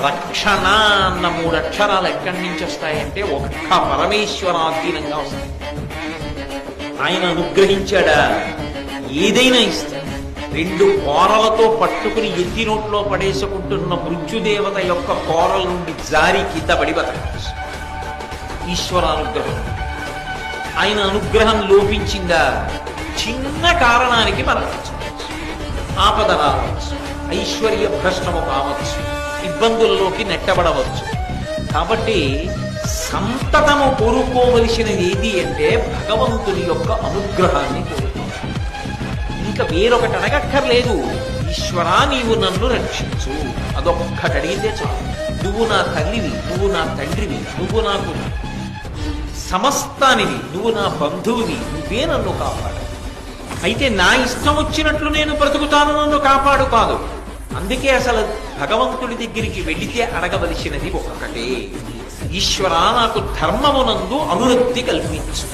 రక్షణ అన్న 3 అక్షరాలు ఎక్కడి నుంచి వస్తాయంటే ఒక్క పరమేశ్వరాధీనంగా వస్తాయి. ఆయన అనుగ్రహించాడా ఏదైనా ఇస్తాడు. 2 కోరలతో పట్టుకుని ఎత్తి నోట్లో పడేసుకుంటున్న మృత్యుదేవత యొక్క కోరల నుండి జారి కింద పడి బతకచ్చు. ఈశ్వరానుగ్రహం. ఆయన అనుగ్రహం లోపించిందా చిన్న కారణానికి మరణించవచ్చు, ఆపద రావచ్చు, ఐశ్వర్య భ్రష్టము కావచ్చు, ఇబ్బందులలోకి నెట్టబడవచ్చు. కాబట్టి సంతతము కోరుకోవలసినది ఏది అంటే భగవంతుని యొక్క అనుగ్రహాన్ని కోరుకోవాలి. ఇంకా వేరొకటి అడగక్కర్లేదు. ఈశ్వరా నీవు నన్ను రక్షించు, అదొక్కటి అడిగితే చాలు. నువ్వు నా తల్లివి, నువ్వు నా తండ్రివి, నువ్వు నాకు సమస్తానివి, నువ్వు నా బంధువువి, నువ్వే నన్ను కాపాడు. అయితే నా ఇష్టం వచ్చినట్లు నేను బ్రతుకుతాను, నన్ను కాపాడు కాదు. అందుకే అసలు భగవంతుడి దగ్గరికి వెళితే అడగవలసినది ఒక్కటే, ఈశ్వరా నాకు ధర్మమునందు అనురక్తి కల్పించు.